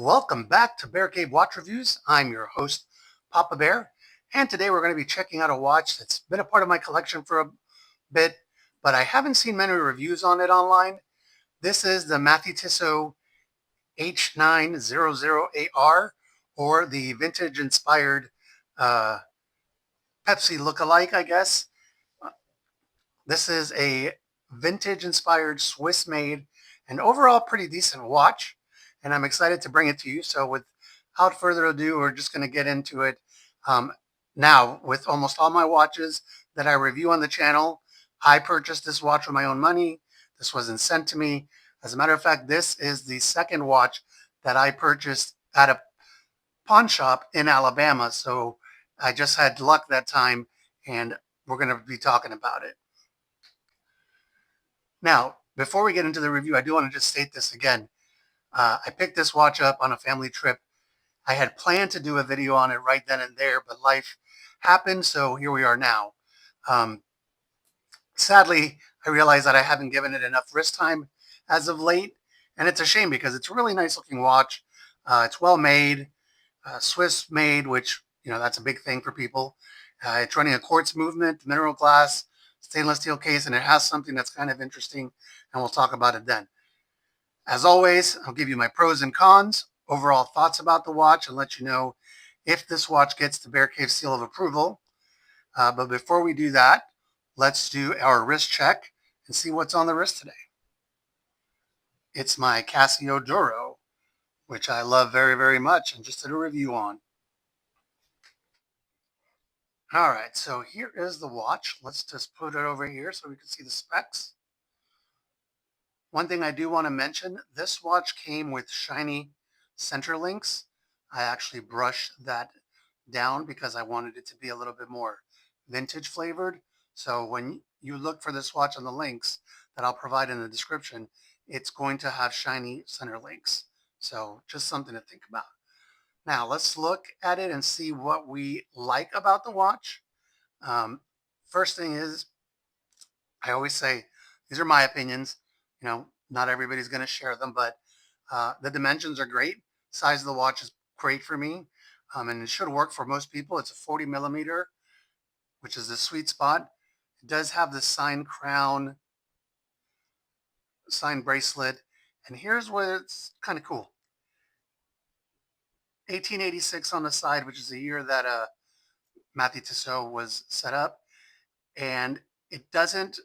Welcome back to Bear Cave Watch Reviews. I'm your host, Papa Bear, and today we're going to be checking out a watch that's been a part of my collection for a bit, but I haven't seen many reviews on it online. This is the Mathey-Tissot H900AR, or the vintage-inspired Pepsi look-alike, I guess. This is a vintage-inspired, Swiss-made, and overall pretty decent watch, and I'm excited to bring it to you. So without further ado, we're just going to get into it. Now, with almost all my watches that I review on the channel, I purchased this watch with my own money. This wasn't sent to me. As a matter of fact, this is the second watch that I purchased at a pawn shop in Alabama. So I just had luck that time, and we're going to be talking about it. Now, before we get into the review, I do want to just state this again. I picked this watch up on a family trip. I had planned to do a video on it right then and there, but life happened, so here we are now. Sadly, I realize that I haven't given it enough wrist time as of late, and it's a shame because it's a really nice looking watch. It's well made, Swiss made, which, that's a big thing for people. It's running a quartz movement, mineral glass, stainless steel case, and it has something that's kind of interesting, and we'll talk about it then. As always, I'll give you my pros and cons, overall thoughts about the watch, and let you know if this watch gets the Bear Cave seal of approval. But before we do that, let's do our wrist check and see what's on the wrist today. It's my Casio Duro, which I love very, very much, and just did a review on. All right, so here is the watch. Let's just put it over here so we can see the specs. One thing I do want to mention, this watch came with shiny center links. I actually brushed that down because I wanted it to be a little bit more vintage flavored. So when you look for this watch on the links that I'll provide in the description, it's going to have shiny center links. So just something to think about. Now let's look at it and see what we like about the watch. First thing is, I always say, these are my opinions. Not everybody's going to share them, but the dimensions are great. Size of the watch is great for me, and it should work for most people. It's a 40 millimeter, which is the sweet spot. It does have the sign crown, sign bracelet, and here's where it's kind of cool. 1886 on the side, which is the year that Mathey-Tissot was set up, and it doesn't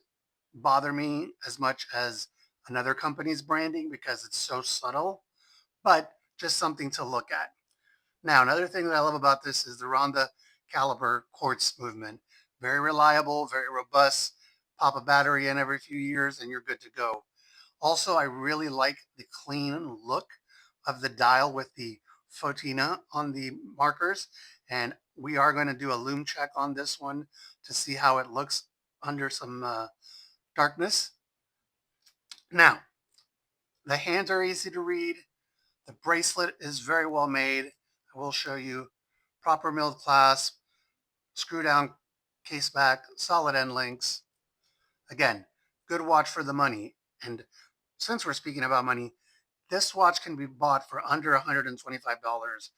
bother me as much as another company's branding because it's so subtle, but just something to look at. Now, another thing that I love about this is the Ronda caliber quartz movement. Very reliable, very robust. Pop a battery in every few years and you're good to go. Also, I really like the clean look of the dial with the Fotina on the markers. And we are going to do a lume check on this one to see how it looks under some darkness. Now, the hands are easy to read. The bracelet is very well made. I will show you proper milled clasp, screw down case back, solid end links. Again, good watch for the money. And since we're speaking about money, this watch can be bought for under $125.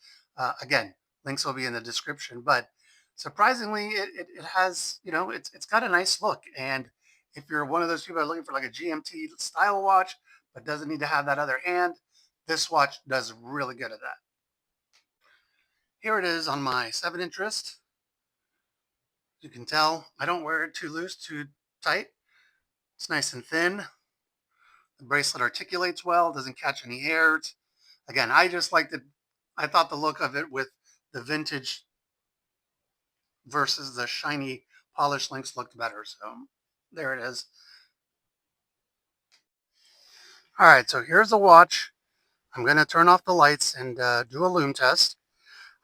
Again, links will be in the description, but surprisingly, it has, it's got a nice look. And if you're one of those people that are looking for like a GMT style watch, but doesn't need to have that other hand, this watch does really good at that. Here it is on my 7-inch wrist. You can tell I don't wear it too loose, too tight. It's nice and thin. The bracelet articulates well, doesn't catch any hairs. Again, I just liked it. I thought the look of it with the vintage versus the shiny polished links looked better. So there it is. All right, so here's the watch. I'm going to turn off the lights and do a lume test.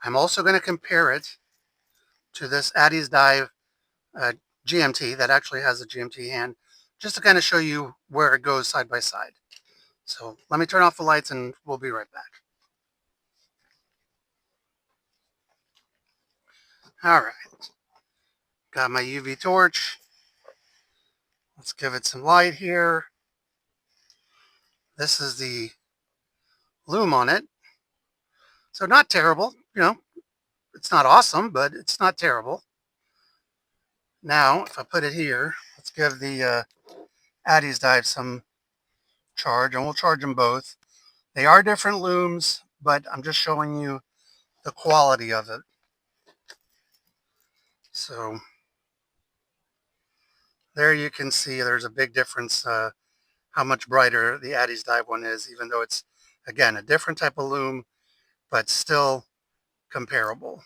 I'm also going to compare it to this Addy's Dive GMT that actually has a GMT hand, just to kind of show you where it goes side by side. So let me turn off the lights and we'll be right back. All right, got my UV torch. Let's give it some light here. This is the lume on it. So not terrible, it's not awesome, but it's not terrible. Now, if I put it here, let's give the Addy's dive some charge, and we'll charge them both. They are different looms, but I'm just showing you the quality of it. So there you can see there's a big difference how much brighter the Addy's dive one is, even though it's, again, a different type of loom, but still comparable.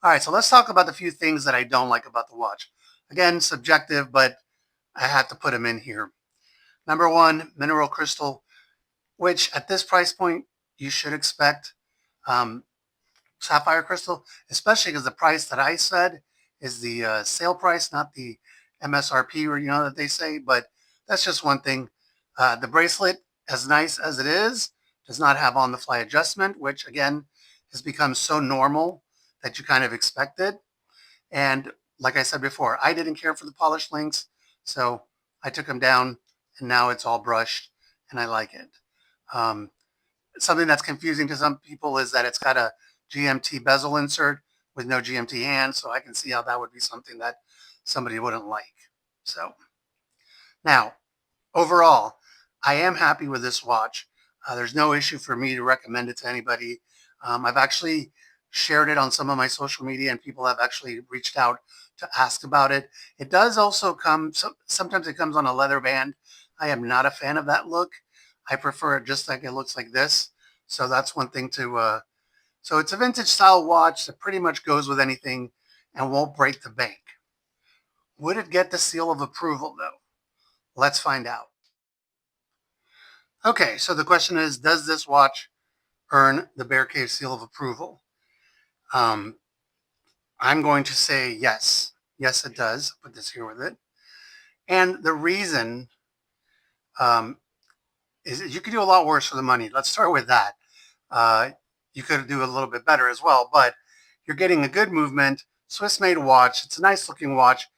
All right, so let's talk about the few things that I don't like about the watch. Again, subjective, but I had to put them in here. Number one, mineral crystal, which at this price point, you should expect sapphire crystal, especially because the price that I said is the sale price, not the MSRP, or that they say. But that's just one thing. The bracelet, as nice as it is, does not have on-the-fly adjustment, which again has become so normal that you kind of expect it. And like I said before, I didn't care for the polished links, so I took them down, and now it's all brushed, and I like it. Um, Something that's confusing to some people is that it's got a GMT bezel insert with no GMT hand, so I can see how that would be something that somebody wouldn't like. So now, overall, I am happy with this watch. There's no issue for me to recommend it to anybody. I've actually shared it on some of my social media, and people have actually reached out to ask about it. It does also come, sometimes it comes on a leather band. I am not a fan of that look. I prefer it just like it looks like this. So that's one thing so it's a vintage style watch that pretty much goes with anything and won't break the bank. Would it get the seal of approval though? Let's find out. Okay, so the question is, does this watch earn the Bear Cave seal of approval? Um, I'm going to say yes. Yes, it does. Put this here with it. And the reason um, is that you could do a lot worse for the money. Let's start with that. Uh, you could do a little bit better as well, but you're getting a good movement, Swiss-made watch. It's a nice looking watch.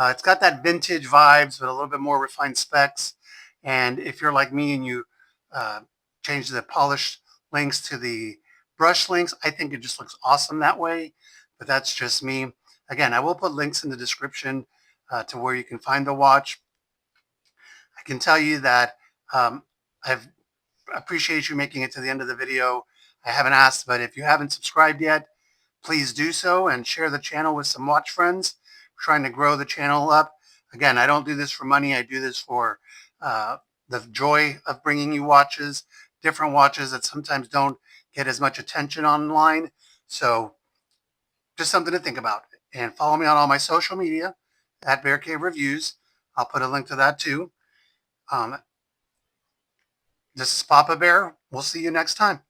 It's got that vintage vibes, but a little bit more refined specs. And if you're like me and you uh, change the polished links to the brush links, I think it just looks awesome that way. But that's just me. Again, I will put links in the description to where you can find the watch. I can tell you that um, I've appreciate you making it to the end of the video. I haven't asked, but if you haven't subscribed yet, please do so and share the channel with some watch friends. We're trying to grow the channel up. Again, I don't do this for money. I do this for the joy of bringing you watches, different watches that sometimes don't get as much attention online. So just something to think about. And follow me on all my social media at Bear Cave Reviews. I'll put a link to that too. This is Papa Bear. We'll see you next time.